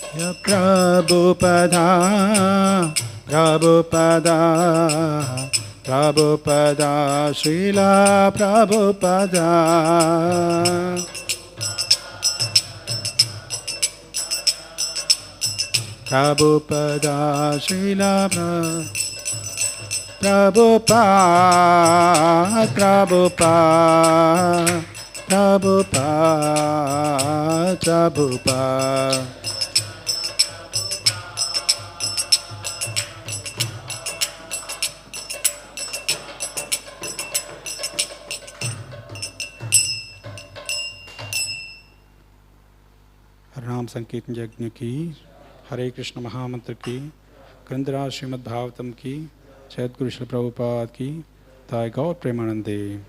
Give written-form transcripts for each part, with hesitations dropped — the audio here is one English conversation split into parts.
Ya Prabhupada, Prabhupada, Prabhupada, Srila Prabhupada. Prabhupada, Srila Prabhupada, Prabhupada, Prabhupada, Prabhupada. हरिनाम संकीर्तन यज्ञ की, हरे कृष्ण महामंत्र की, ग्रंथराज श्रीमद् भागवतम की, सद्गुरु श्री प्रभुपाद की, ताय गौर प्रेमानंदे।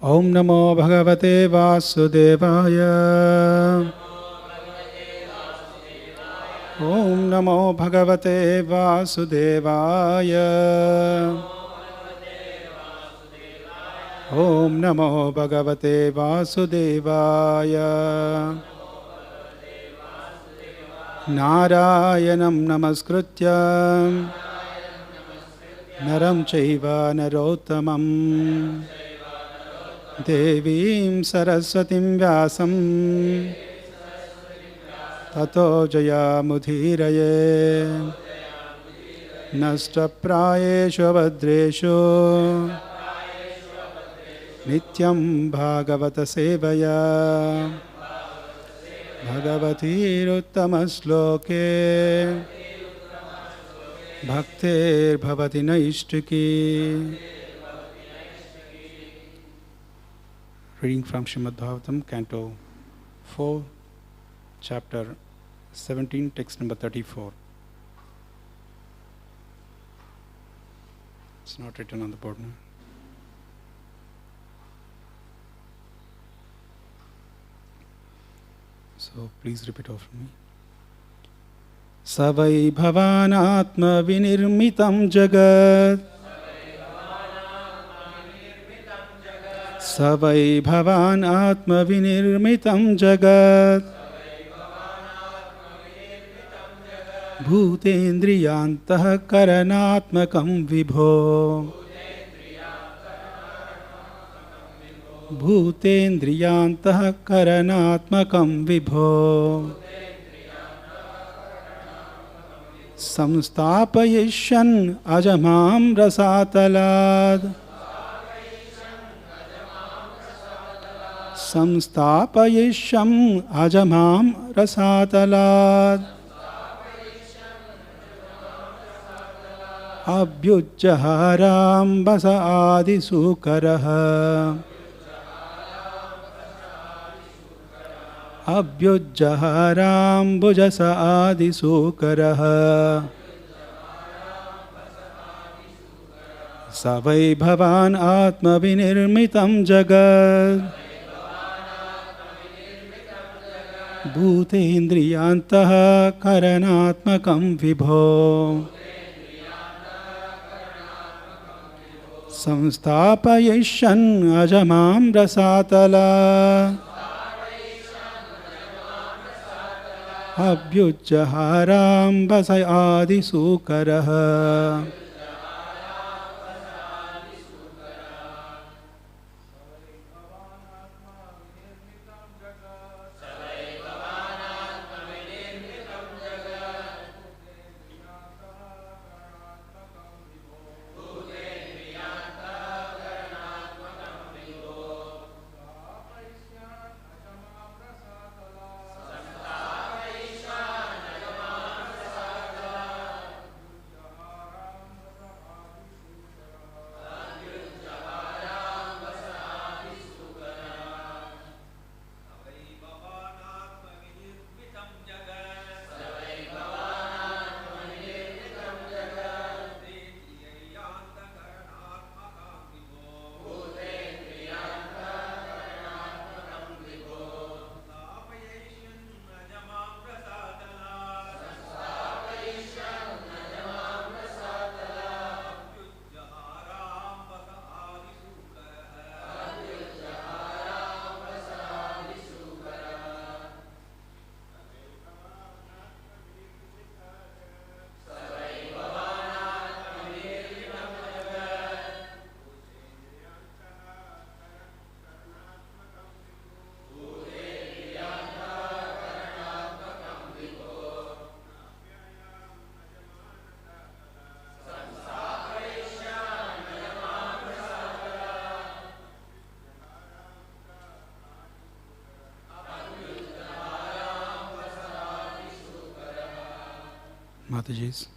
ओम नमो भगवते वासुदेवाय। ओम नमो भगवते वासुदेवाय। ओम नमो भगवते वासुदेवाय। नारायणं नमस्कृत्य नरं चैव नरोत्तमं देवीं सरस्वतीं व्यासं ततो जयामुदीरये। नष्टप्रायेषु भद्रेषु नित्यं भागवत सेवया भगवतीरुत्तमश्लोके भक्तिर्भवति नैष्टिकी। Reading from Srimad Bhagavatam, Canto 4, Chapter 17, Text number 34. It's not written on the board now. So please repeat after me. Savai bhavanatma vinirmitam jagat. Savai bhavanatma vinirmitam jagat. Bhutendriyantah karanatmakam vibho. भूतेन्द्रियान्तः करणात्मकं विभो संस्थापयिष्यन् अजमां रसातलात् संस्थापयिष्यम् अजमां रसातलात् अभ्युज्जहाराम्बस आदिसूकरः अभ्युज्जहाराम्बुजस आदिसूकरः स वै भवान् आत्मविनिर्मितं जगत् भूतेन्द्रियान्तः करणात्मकं विभो संस्थापयिष्यन् अजमां रसातलात् अभ्युज्जहाराम्बस आदिसूकरः Mataji's.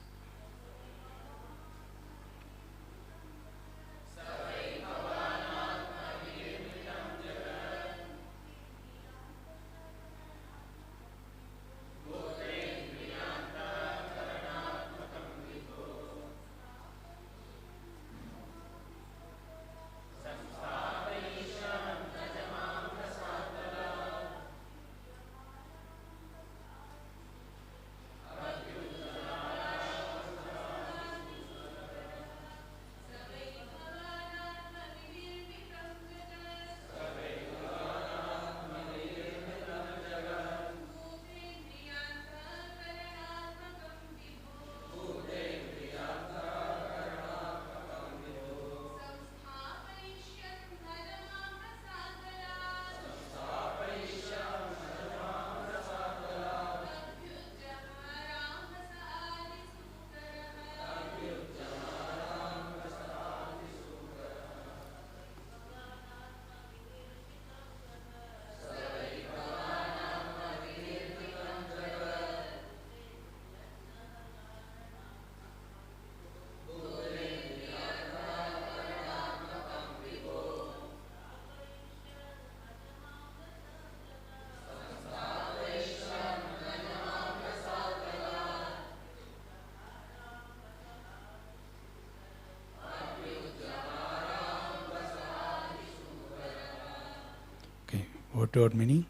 Word meaning.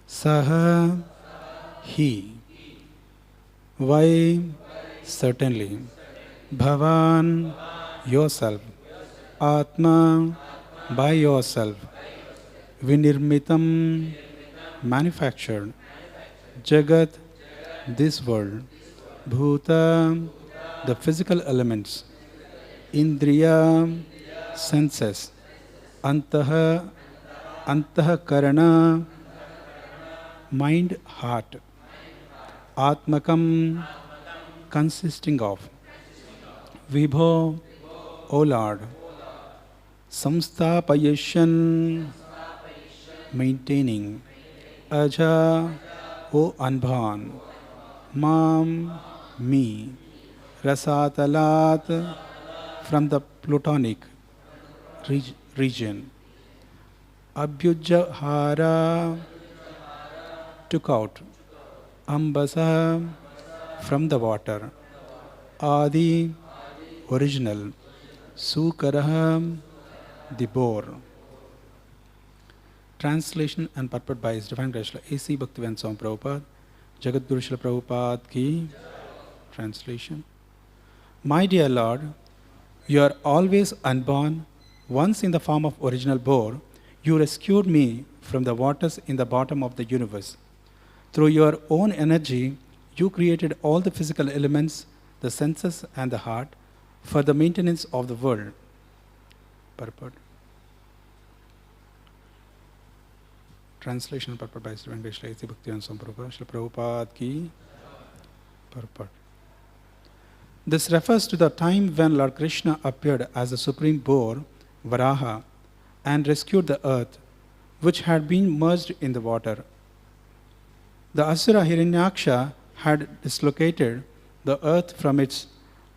Saha, he. Why, certainly. Bhavan, yourself. Atma, by yourself. Vinirmitam, manufactured. Jagat, this world. Bhuta, the physical elements. Indriya, senses. Antaha, Antahakarana, mind, heart. Atmakam, consisting of. Vibho, O Lord. Samstapayashan, maintaining. Aja, O unborn. Mam, me. Rasatalat, from the Plutonic region. Abhyujahara, took out. Ambasa, from the water. Adi, original. Sukaraha, the boar. Translation and purport by His Divine Grace A.C. Bhaktivedanta Swami Prabhupada, Jagadguru Srila Prabhupada ki. Translation. My dear Lord, you are always unborn. Once in the form of original boar, you rescued me from the waters in the bottom of the universe. Through your own energy, you created all the physical elements, the senses and the heart, for the maintenance of the world. Purport. Translation and purport by Sri Venkateshwara A.C. Bhaktivedanta Swami Prabhupada, Srila Prabhupada ki. Purport. This refers to the time when Lord Krishna appeared as the supreme boar, Varaha, and rescued the earth, which had been merged in the water. The Asura Hiranyaksha had dislocated the earth from its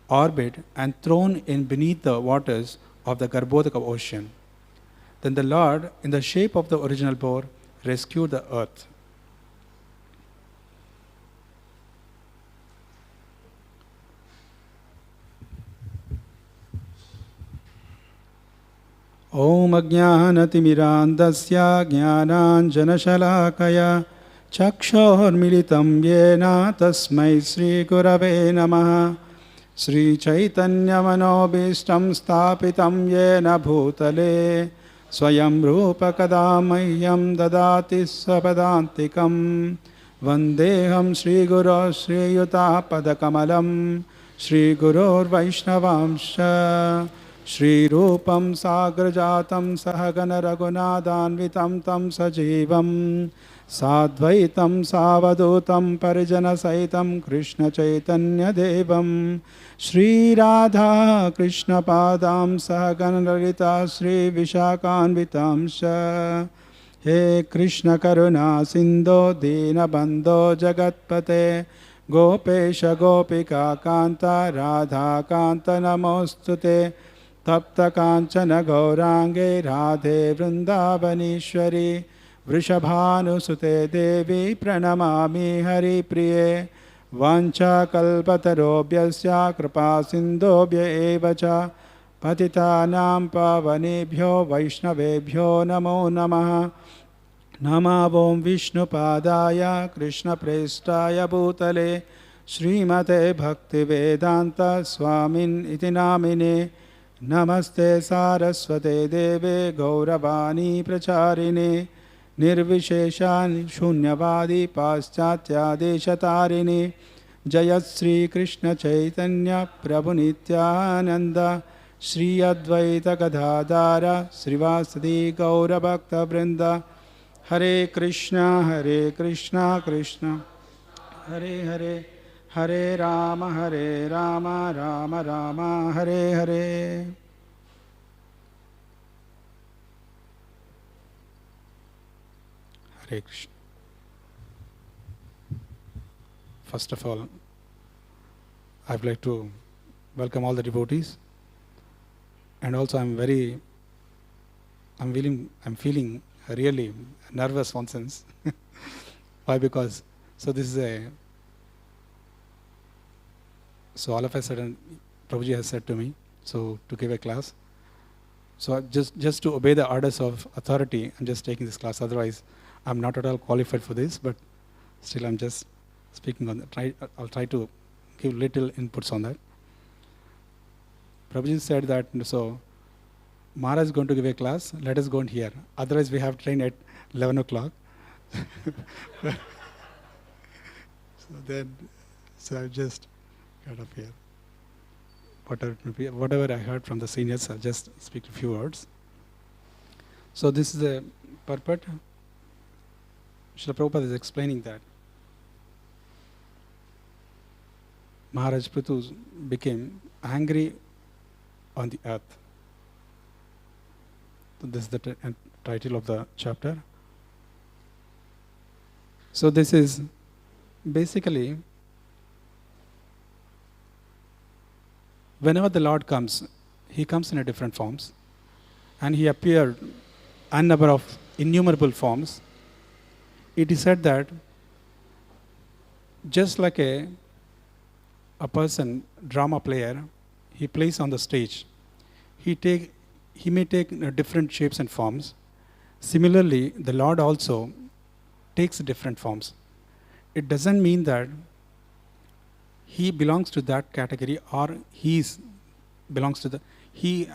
orbit and thrown in beneath the waters of the Garbhodaka ocean. Then the Lord, in the shape of the original boar, rescued the earth. Om Ajnanatimirandasya Jnananjanashalakaya Chakshormilitam Yena Tasmai Sri Gurave Namaha Sri Chaitanya Manobishtam Stapitam Yena Bhutale Swayam Rupa Kadamayyam Dadati Swapadantikam Vandeham Sri Guru Sri Yuta Padakamalam Sri Gurur Vaishnavamsha Shri Rupam Sagrajatam Sahagana Raghunathanvitam Tam Sajivam Sadvaitam Savadutam Parijana Saitam Krishna Chaitanya Devam Shri Radha Krishna Padam Sahagana Lalita Shri Vishakhanvitam Sha He Krishna Karuna Sindho Dina Bandho Jagatpate Gopesha Gopika Kanta Radha Kanta Namostute Tapta Kanchana Gaurange Radhe Vrindavanishwari Vrishabhanusute Devi Pranamami Hari Priye Vancha Kalpatarobhyasya Kripa Sindobhya Evacha Patitanam Pavanebhyo Vaishnavebhyo Namo Namaha Namavom Vishnu Padaya Krishna Prestaya Bhutale Srimate Bhakti Vedanta Swamin Iti Namine Namaste Saraswate Deve Gauravani Pracharine Nirvishesha Shunyavadi Paschatya Deshatarine Jayat Sri Krishna Chaitanya Prabhu Nityananda Shri Advaita Gadadhara Srivasadi Gaura Bhakta Vrinda Hare Krishna Krishna Hare Hare Hare Rama Rama Rama Hare Hare. Hare Krishna. First of all, I would like to welcome all the devotees, and also I'm feeling really nervous one sense. Why? Because so all of a sudden Prabhuji has said to me to give a class. So just to obey the orders of authority, I'm just taking this class. Otherwise, I'm not at all qualified for this, but still I'm just speaking on that. I'll try to give little inputs on that. Prabhuji said that, so Maharaj is going to give a class, let us go and hear. Otherwise, we have train at 11 o'clock. So I just got up here. Whatever I heard from the seniors, I'll just speak a few words. So this is the purport. Srila Prabhupada is explaining that Maharaj Prithu became angry on the earth. So this is the title of the chapter. So this is basically, whenever the Lord comes, He comes in a different forms, and He appeared a number of innumerable forms. It is said that just like a person, drama player, he plays on the stage. He may take different shapes and forms. Similarly, the Lord also takes different forms. It doesn't mean that He belongs to that category or He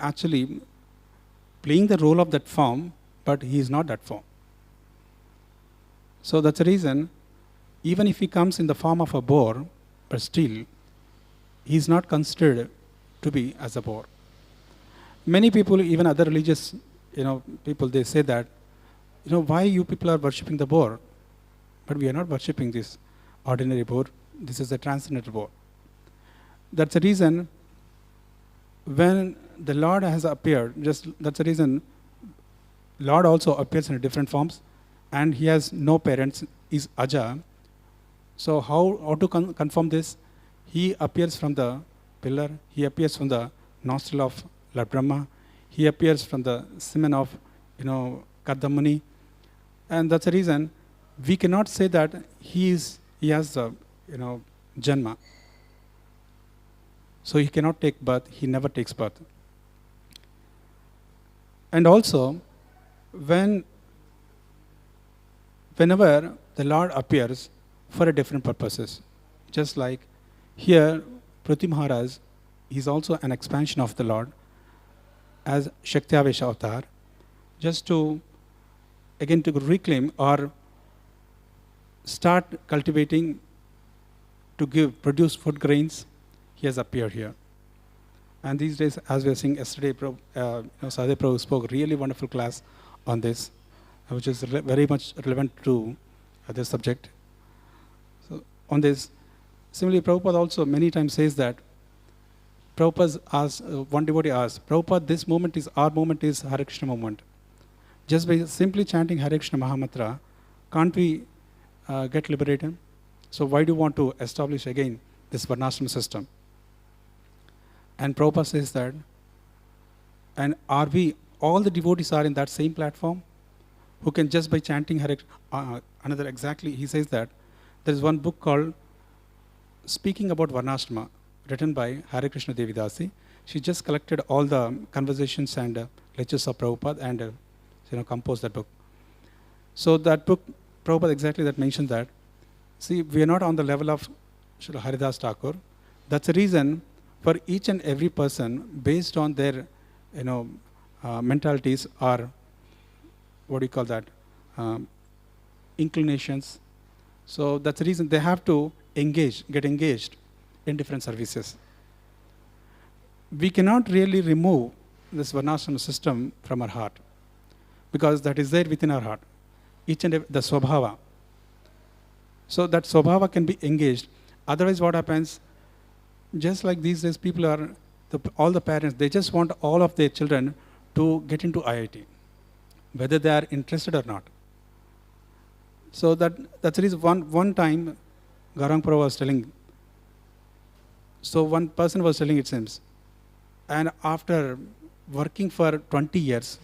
actually playing the role of that form, but He is not that form. So that's the reason, even if He comes in the form of a boar, but still, He is not considered to be as a boar. Many people, even other religious, people, they say that, why you people are worshipping the boar? But we are not worshipping this ordinary boar. This is a transcendental boar. That's the reason when the Lord has appeared, that's the reason Lord also appears in different forms, and He has no parents, is Aja. So how to confirm this? He appears from the pillar, He appears from the nostril of Lord Brahma, He appears from the semen of, Kardamuni. And that's the reason we cannot say that he has the, Janma. So He cannot take birth, He never takes birth. And also, whenever the Lord appears for a different purposes, just like here, Prithvi Maharaj is also an expansion of the Lord as Shaktyavesha avatar, just to reclaim or start cultivating to produce food grains. He has appeared here. And these days, as we were seeing yesterday, Sadhya Prabhu spoke a really wonderful class on this, which is very much relevant to this subject. So on this, similarly, Prabhupada also many times says that, Prabhupada asks, one devotee asks, Prabhupada, our moment is Hare Krishna moment. Just by simply chanting Hare Krishna Mahamantra, can't we get liberated? So why do you want to establish again this Varnashram system? And Prabhupada says that, and are we, all the devotees are in that same platform, who can just by chanting Hare another exactly, he says that there is one book called Speaking About Varnashrama, written by Hare Krishna Devidasi. She just collected all the conversations and lectures of Prabhupada and composed that book. So that book, Prabhupada exactly that mentioned that, see, we are not on the level of Srila Haridas Thakur. That's the reason for each and every person, based on their mentalities or what do you call that, inclinations. So that's the reason they have to get engaged in different services. We cannot really remove this Varnashram system from our heart, because that is there within our heart, each and every, the Swabhava. So that Swabhava can be engaged. Otherwise what happens, just like these days people are, all the parents, they just want all of their children to get into IIT, whether they are interested or not. So that's the reason. One time, Gauranga Prabhu was telling, so one person was telling, it seems, and after working for 20 years,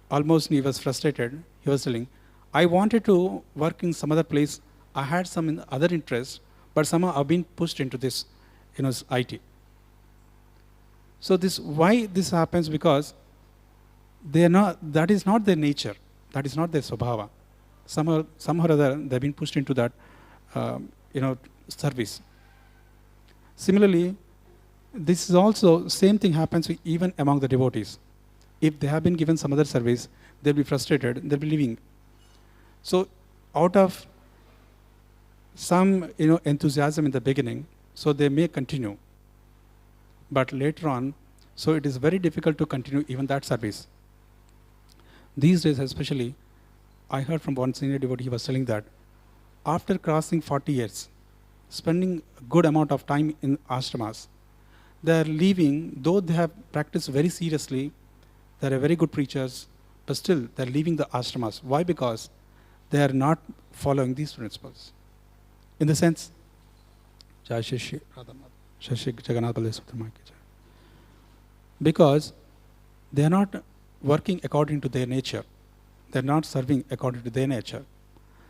almost he was frustrated. He was telling, I wanted to work in some other place. I had some other interests, but somehow I've been pushed into this, IT. So why this happens? Because they are not. That is not their nature. That is not their swabhava. Somehow or other, they've been pushed into that, service. Similarly, this is also same thing happens even among the devotees. If they have been given some other service, they'll be frustrated. They'll be leaving. So, out of some enthusiasm in the beginning, so they may continue. But later on, so it is very difficult to continue even that service. These days especially, I heard from one senior devotee, he was telling that after crossing 40 years, spending a good amount of time in ashramas, they are leaving, though they have practiced very seriously, they are very good preachers, but still they are leaving the ashramas. Why? Because they are not following these principles. In the sense, because they are not working according to their nature. They are not serving according to their nature.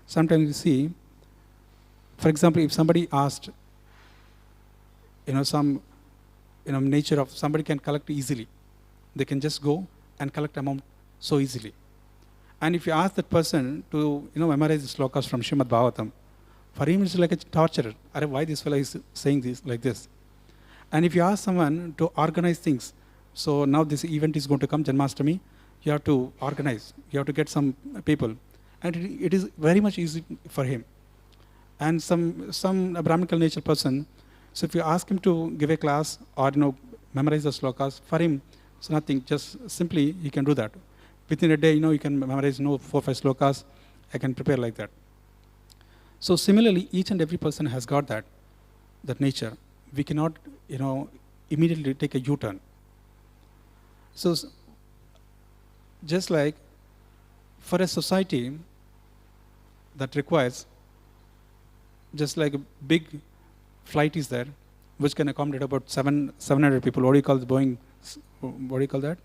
Sometimes you see, for example, if somebody asked, some nature of somebody can collect easily. They can just go and collect amount so easily. And if you ask that person to memorize the slokas from Srimad Bhagavatam, for him it's like a torture. Why this fellow is saying this like this? And if you ask someone to organize things, so now this event is going to come, Janmashtami, you have to organize, you have to get some people. And it is very much easy for him. And some Brahminical nature person, so if you ask him to give a class or memorize the slokas, for him it's nothing, just simply he can do that. Within a day, you can memorize 4 or 5 slokas, I can prepare like that. So similarly, each and every person has got that nature. We cannot, immediately take a U-turn. So just like for a society that requires, just like a big flight is there, which can accommodate about 700 people. What do you call the Boeing? What do you call that?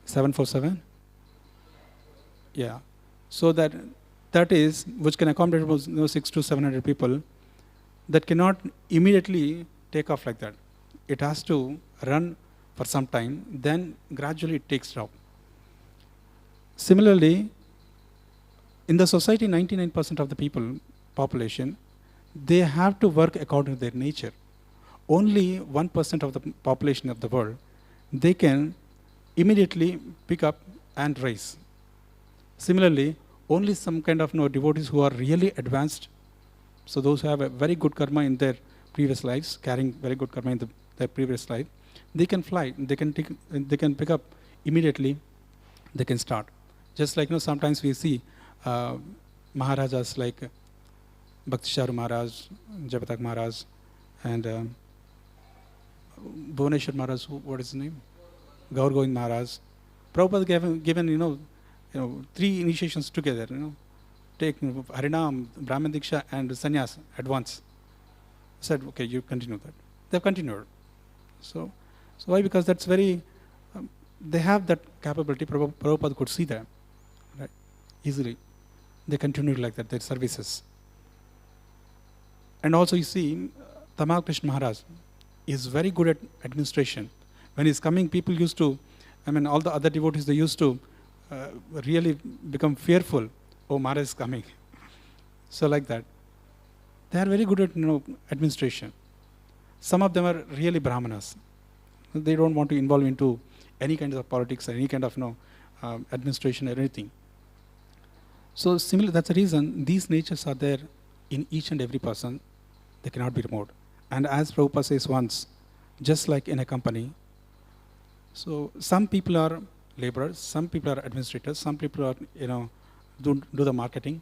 747? Yeah. So that is, which can accommodate about 600 to 700 people, that cannot immediately take off like that. It has to run for some time, then gradually it takes off. Similarly, in the society, 99% of the population, they have to work according to their nature. Only 1% of the population of the world, they can immediately pick up and rise. Similarly, only some kind of devotees who are really advanced, so those who have a very good karma in their previous lives, carrying very good karma in their previous life, they can fly, they can pick up immediately, they can start. Just like sometimes we see Maharajas like Bhaktisharu Maharaj, Jabatak Maharaj, and Bhuvaneshwar Maharaj, what is his name? Gaur Govind Maharaj. Prabhupada given 3 initiations together, take Harinam, Brahman Diksha and Sannyas at once. Said, okay, you continue that. They've continued. So why? Because that's very, they have that capability. Prabhupada could see that, right? Easily. They continued like that, their services. And also you see, Tamal Krishna Maharaj is very good at administration. When he's coming, people used to, all the other devotees, they used to really become fearful. Oh, Maharaj is coming. So like that. They are very good at administration. Some of them are really Brahmanas. They don't want to involve into any kind of politics or any kind of administration or anything. So similarly, that's the reason these natures are there in each and every person. They cannot be removed. And as Prabhupada says once, just like in a company, so some people are laborers, some people are administrators, some people are do the marketing.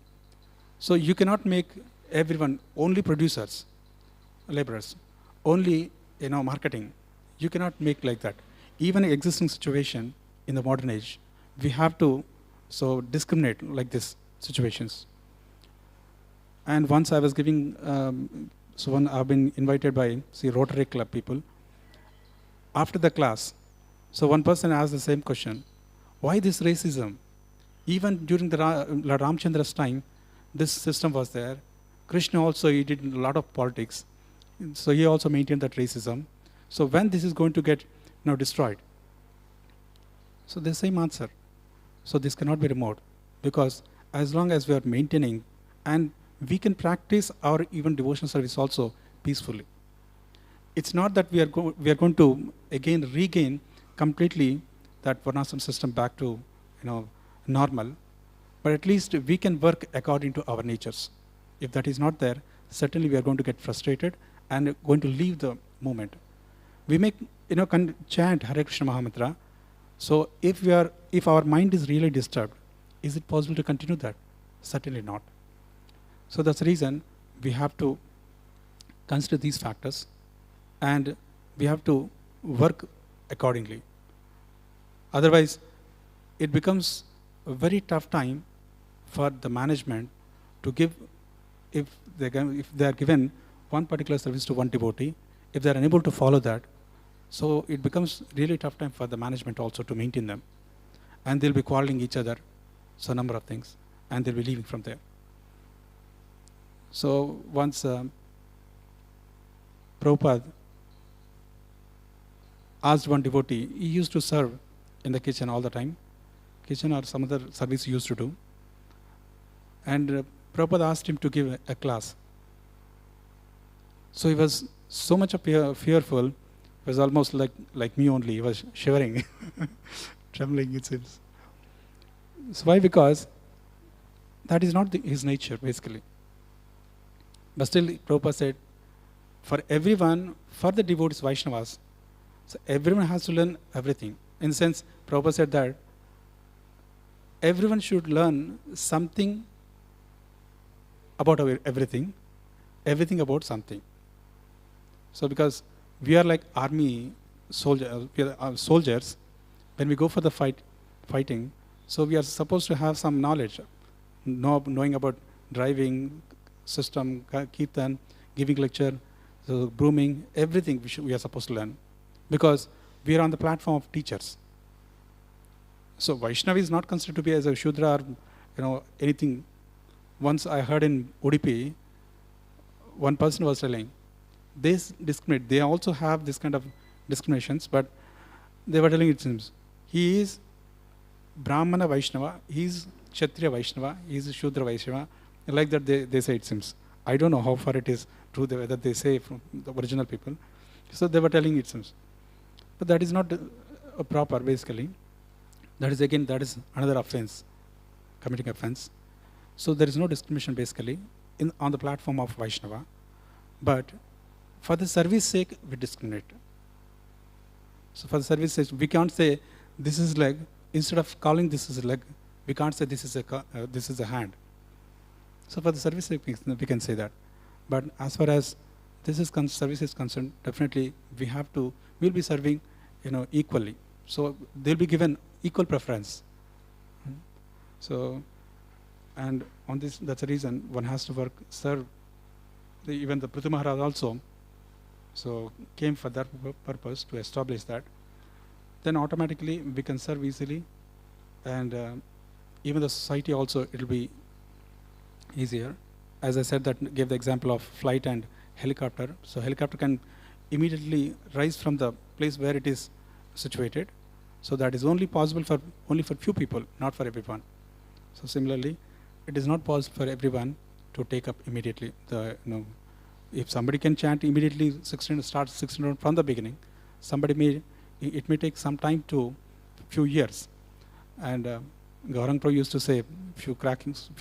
So you cannot make everyone only producers, laborers, only marketing. You cannot make like that. Even an existing situation in the modern age, we have to discriminate like this situations. And once I was giving, I've been invited by Rotary Club people. After the class, so one person asked the same question: why this racism? Even during the Lord Ramchandra's time, this system was there. Krishna also, he did a lot of politics. So he also maintained that racism. So when this is going to get destroyed? So the same answer. So this cannot be removed, because as long as we are maintaining, and we can practice our even devotional service also peacefully. It's not that we are going to again regain completely that varnashram system back to normal, but at least we can work according to our natures. If that is not there, certainly we are going to get frustrated and going to leave the movement. We make chant Hare Krishna Mahamantra. So if our mind is really disturbed, is it possible to continue that? Certainly not. So that's the reason we have to consider these factors, and we have to work accordingly. Otherwise, it becomes a very tough time for the management to give, if they are given one particular service to one devotee, if they are unable to follow that, so it becomes really tough time for the management also to maintain them. And they'll be quarreling each other, so a number of things, and they'll be leaving from there. So once Prabhupada asked one devotee, he used to serve in the kitchen all the time, kitchen or some other service he used to do. And Prabhupada asked him to give a class. So he was so much fearful, it was almost like me only, he was shivering, trembling it seems. So why? Because that is not his nature basically. But still Prabhupada said, for everyone, for the devotees, Vaishnavas, so everyone has to learn everything. In the sense, Prabhupada said that everyone should learn something about everything about something. So because we are like army soldiers, when we go for the fighting, so we are supposed to have some knowledge, knowing about driving, system, kirtan, giving lecture, so brooming, everything we are supposed to learn, because we are on the platform of teachers. So Vaishnava is not considered to be as a Shudra or anything. Once I heard in Udupi, one person was telling, they discriminate. They also have this kind of discriminations, but they were telling it seems he is Brahmana Vaishnava, he is Kshatriya Vaishnava, he is Shudra Vaishnava. Like that they say it seems. I don't know how far it is true whether they say from the original people. So they were telling it seems. But that is not proper basically. That is another offense, committing offense. So there is no discrimination basically on the platform of Vaishnava. But for the service sake, we discriminate. So for the service sake, we can't say this is leg. Instead of calling this is a leg, we can't say this is a hand. So for the service sake, we can say that. But as far as this is service is concerned, definitely we'll be serving equally. So they'll be given equal preference. So And on this, that's the reason one has to work, serve. Even the Prithu Maharaj also, so came for that purpose to establish that. Then automatically we can serve easily, and even the society also, it will be easier. As I said, that gave the example of flight and helicopter. So helicopter can immediately rise from the place where it is situated. So that is only possible for few people, not for everyone. So similarly, it is not possible for everyone to take up immediately. If somebody can chant immediately, start 16 from the beginning, it may take some time to few years. And Gaurang Prabhu used to say few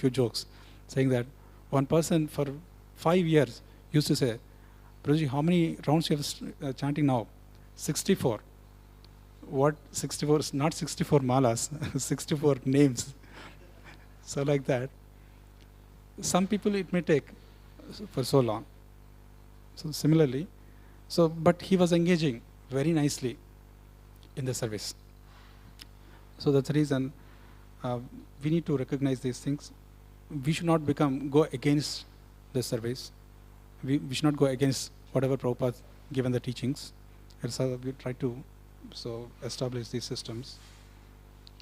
jokes, saying that one person for 5 years used to say, Prabhuji, how many rounds you have chanting now? 64. What 64? Not 64 malas, 64 names. So like that. Some people it may take for so long. So similarly, but he was engaging very nicely in the service. So that's the reason we need to recognize these things. We should not go against the service. We should not go against whatever Prabhupada given the teachings. And so we try to establish these systems.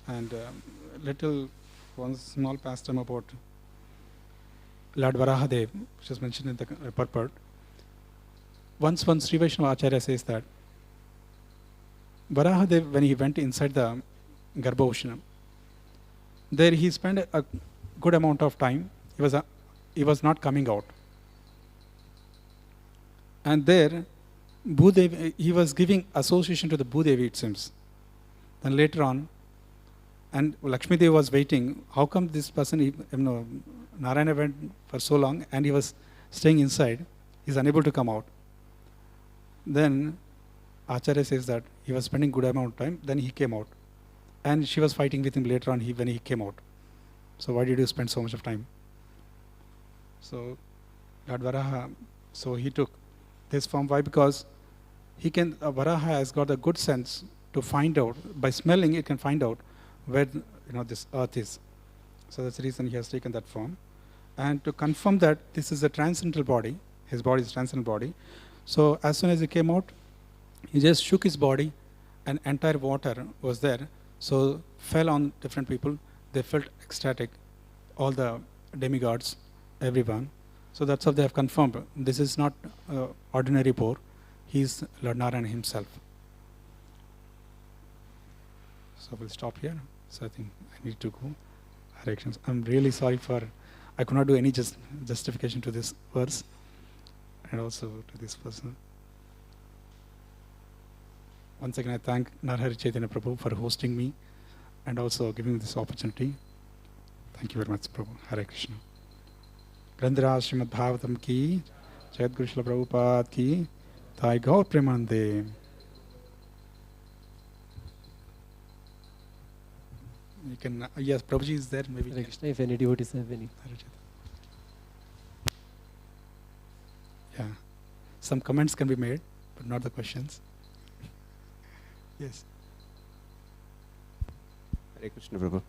And one small pastime about Lord Varahadev, which is mentioned in the purport. Once one Sri Vaishnava Acharya says that Varahadev, when he went inside the Garbha, there he spent a good amount of time. He was not coming out. And there, Bhudevi, he was giving association to the Bhudevi, it seems. Then later on, and Lakshmi Devi was waiting. How come this person, Narayana went for so long and he was staying inside, he's unable to come out. Then Acharya says that he was spending good amount of time, then he came out. And she was fighting with him later on when he came out. So why did you spend so much of time? So Lord Varaha, so he took this form. Why? Because Varaha has got a good sense to find out, by smelling it can find out where this earth is. So that's the reason he has taken that form. And to confirm that this is a transcendental body, his body is a transcendental body. So as soon as he came out, he just shook his body and entire water was there. So fell on different people. They felt ecstatic. All the demigods, everyone. So that's how they have confirmed. This is not ordinary bore. He is Lord Narayana himself. So we'll stop here. So I think I need to go. Hare Krishna. I'm really sorry I could not do any justification to this verse and also to this person. Once again, I thank Narhari Chaitanya Prabhu for hosting me and also giving me this opportunity. Thank you very much, Prabhu. Hare Krishna. Grandhiraj Srimad Bhagavatam ki, Jayad Guru Srila Prabhupada ki, Thai Gaur Premanande. You can, yes, Prabhuji is there, maybe. Hare Krishna, if any devotees have any. Yeah, some comments can be made, but not the questions. Yes. Hare Krishna, Prabhu.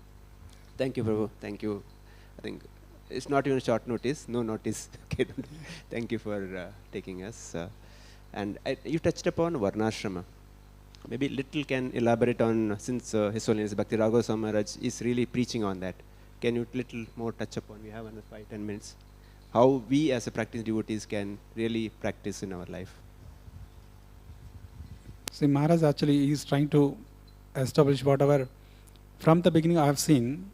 Thank you, Prabhu. Thank you. I think it's not even short notice, no notice. Okay, thank you for taking us. And you touched upon Varnashrama. Maybe little can elaborate on, since His Holiness Bhakti Raghav Swami Maharaj is really preaching on that. Can you little more touch upon? We have another 5-10 minutes. How we as a practicing devotees can really practice in our life. See, Maharaj actually is trying to establish whatever, from the beginning I have seen,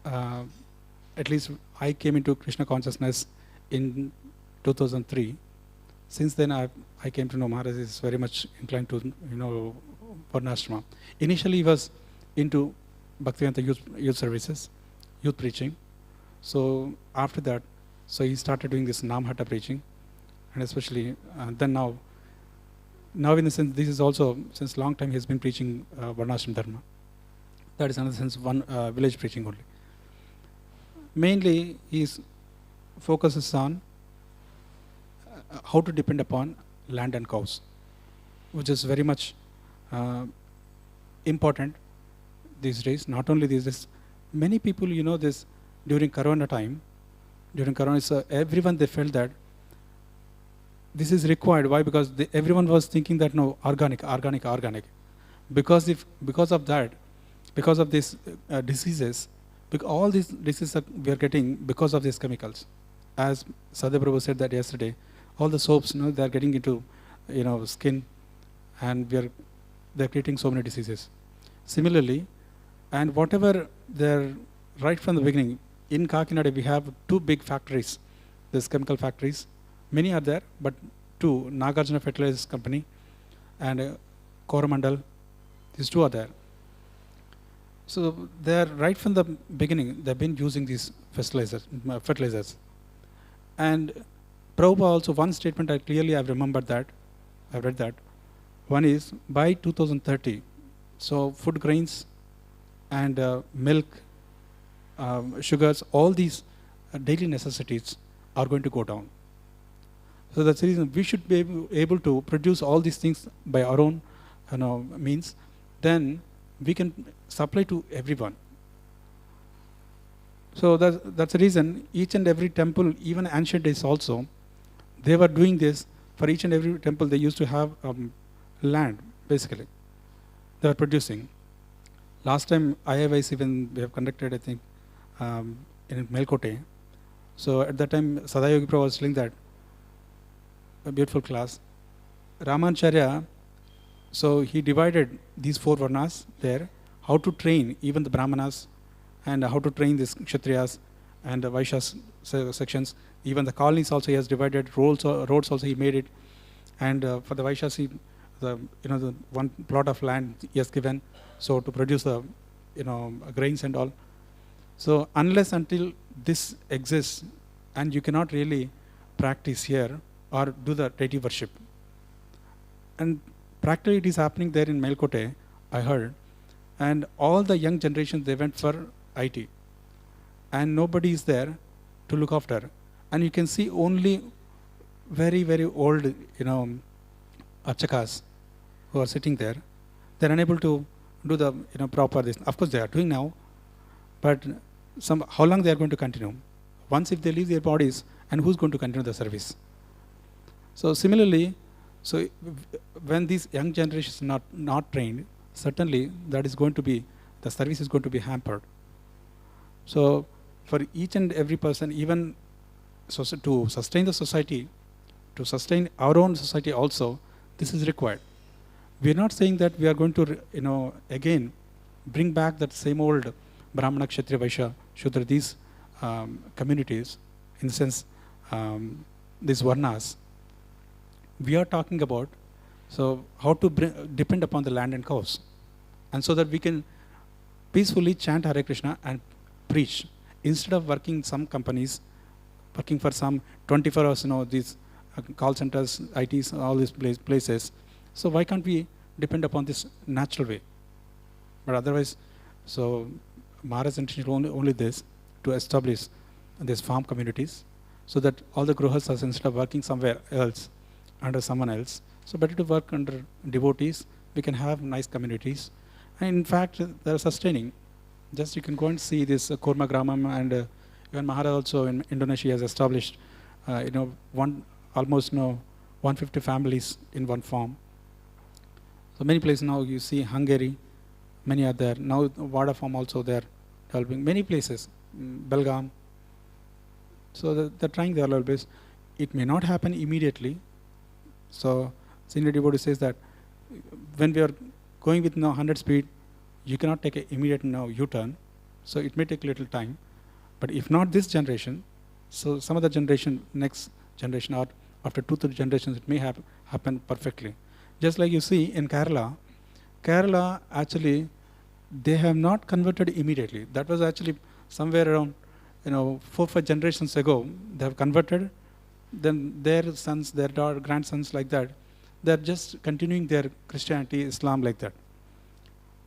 at least I came into Krishna consciousness in 2003. Since then I came to know Maharaj is very much inclined to, Varnashrama. Initially he was into Bhaktivedanta youth services, youth preaching. So after that, so he started doing this Namhata preaching, and especially then now in the sense, this is also, since long time he has been preaching Varnashram Dharma. That is another sense, one village preaching only. Mainly he focuses on how to depend upon land and cows, which is very much important these days. Not only these days, many people, this during Corona time, so everyone, they felt that this is required. Why? Because everyone was thinking that no, organic. Because of that, because of these diseases, all these diseases we are getting because of these chemicals. As Sadhya Prabhu said that yesterday, all the soaps, they are getting into, skin, and they're creating so many diseases. Similarly, and whatever they're right from the beginning, in Kakinada we have 2 big factories, these chemical factories. Many are there, but 2, Nagarjuna Fertilizers Company and Coromandel, these 2 are there. So they're right from the beginning, they've been using these fertilizers. And Prabhupada also, one statement I've remembered that, I've read that. One is, by 2030, so food grains and milk, sugars, all these daily necessities are going to go down. So that's the reason we should be able to produce all these things by our own means. Then we can supply to everyone. So that's the reason each and every temple, even ancient days also, they were doing this. For each and every temple, they used to have land, basically. They were producing. Last time IIYC, when we have conducted, I think, in Melkote. So at that time, Sadayogi Prabhu was telling that, a beautiful class. Ramanacharya, so he divided these 4 varnas there, how to train even the Brahmanas, and how to train these Kshatriyas and the Vaishyas sections. Even the colonies also he has divided, roads also he made it. And for the Vaishyas, the one plot of land he has given, so to produce the grains and all. So unless until this exists, and you cannot really practice here or do the deity worship. And practically it is happening there in Melkote, I heard. And all the young generations, they went for IT. And nobody is there to look after. And you can see only very, very old, archakas who are sitting there. They're unable to do the proper this. Of course they are doing now, but how long they are going to continue? Once if they leave their bodies, and who's going to continue the service? So similarly, so when these young generations not trained, certainly that is going to be, the service is going to be hampered. So for each and every person, even so to sustain the society, to sustain our own society also, this is required. We are not saying that we are going to, again, bring back that same old Brahmana, Kshatriya, Vaishya, Shudra, these communities, in the sense, these varnas. We are talking about, so how to depend upon the land and cows, and so that we can peacefully chant Hare Krishna and preach, instead of working some companies, working for some 24 hours, these call centers, ITs, all these places. So why can't we depend upon this natural way? But otherwise, so Maharaj's intention is only this, to establish these farm communities, so that all the grihasthas, instead of working somewhere else, under someone else, so better to work under devotees. We can have nice communities, and in fact they are sustaining. Just you can go and see this Kurma Gramam, and even Maharaj also in Indonesia has established almost 150 families in one farm. So many places now you see, Hungary, many are there. Now Vada farm also there, helping many places, Belgaum. So they're trying their level best. It may not happen immediately. So senior devotee says that when we are going with 100 speed, you cannot take an immediate U-turn. So it may take a little time. But if not this generation, so some other generation, next generation, or after 2-3 generations, it may happen perfectly. Just like you see in Kerala actually, they have not converted immediately. That was actually somewhere around 4-5 generations ago. They have converted. Then their sons, their grandsons, like that, they're just continuing their Christianity, Islam, like that.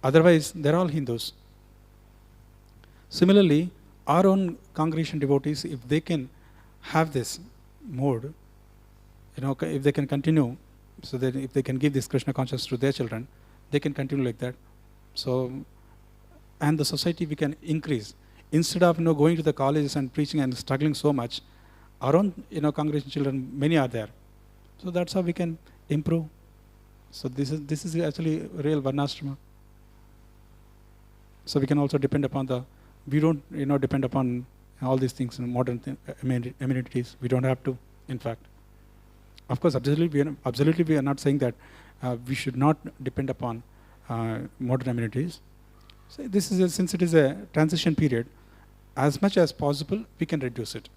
Otherwise, they're all Hindus. Similarly, our own congregation devotees, if they can have this mode, if they can continue, so that if they can give this Krishna consciousness to their children, they can continue like that. So, and the society we can increase. instead of going to the colleges and preaching and struggling so much, our own congregation children, many are there. So that's how we can improve. So this is actually real varnashrama. So we can also depend upon we don't depend upon all these things in modern amenities. We don't have to, in fact. Of course, absolutely we are not saying that we should not depend upon modern amenities. So this is since it is a transition period, as much as possible we can reduce it,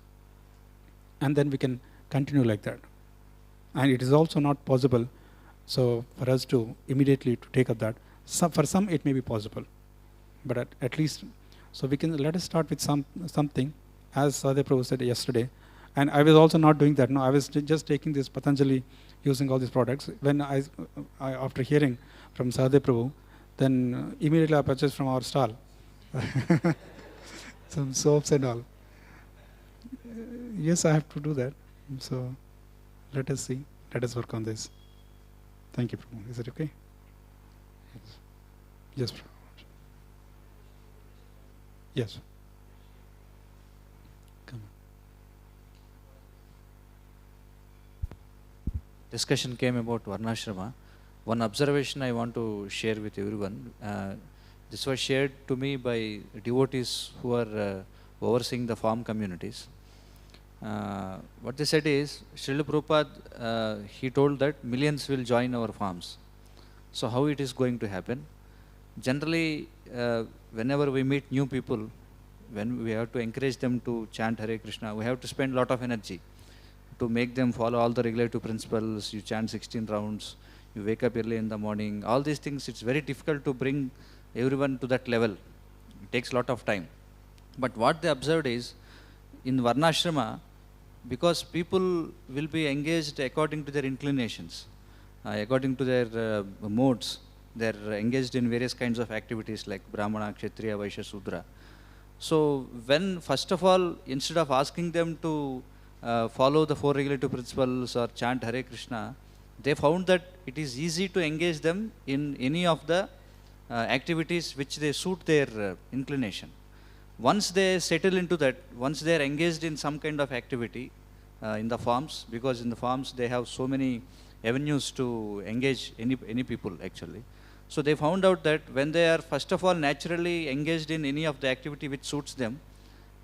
and then we can continue like that. And it is also not possible, so for us to immediately to take up that. For some it may be possible, but at least, so we can let us start with something, as Sadhya Prabhu said yesterday. And I was also not doing that. No, I was just taking this Patanjali, using all these products. When I after hearing from Sadhya Prabhu, then immediately I purchased from our stall some soaps and all. Yes, I have to do that. So let us see. Let us work on this. Thank you, Prabhu. Is it okay? Yes, Prabhu. Yes. Come on. Discussion came about Varnashrama. One observation I want to share with everyone. This was shared to me by devotees who are overseeing the farm communities. What they said is, Srila Prabhupada, he told that millions will join our farms. So how it is going to happen? Generally, whenever we meet new people, when we have to encourage them to chant Hare Krishna, we have to spend a lot of energy to make them follow all the regulative principles. You chant 16 rounds, you wake up early in the morning, all these things. It's very difficult to bring everyone to that level. It takes a lot of time. But what they observed is, in Varnashrama, because people will be engaged according to their inclinations, according to their modes, they're engaged in various kinds of activities like Brahmana, Kshatriya, Vaishya, Sudra. So when, first of all, instead of asking them to follow the 4 regulative principles or chant Hare Krishna, they found that it is easy to engage them in any of the activities which they suit their inclination. Once they settle into that, once they are engaged in some kind of activity in the farms, because in the farms they have so many avenues to engage any people actually. So they found out that when they are first of all naturally engaged in any of the activity which suits them,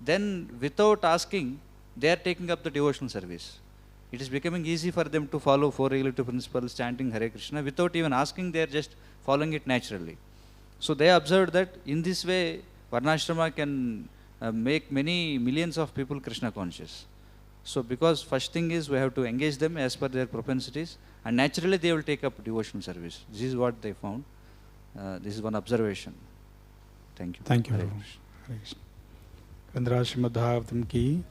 then without asking, they are taking up the devotional service. It is becoming easy for them to follow 4 regulative principles, chanting Hare Krishna, without even asking, they are just following it naturally. So they observed that in this way, Varnashrama can make many millions of people Krishna conscious. So because first thing is we have to engage them as per their propensities, and naturally they will take up devotional service. This is what they found. This is one observation. Thank you. Thank you. Hare Hare Krishna. Krishna. Kandrashrimad Bhagavatam ki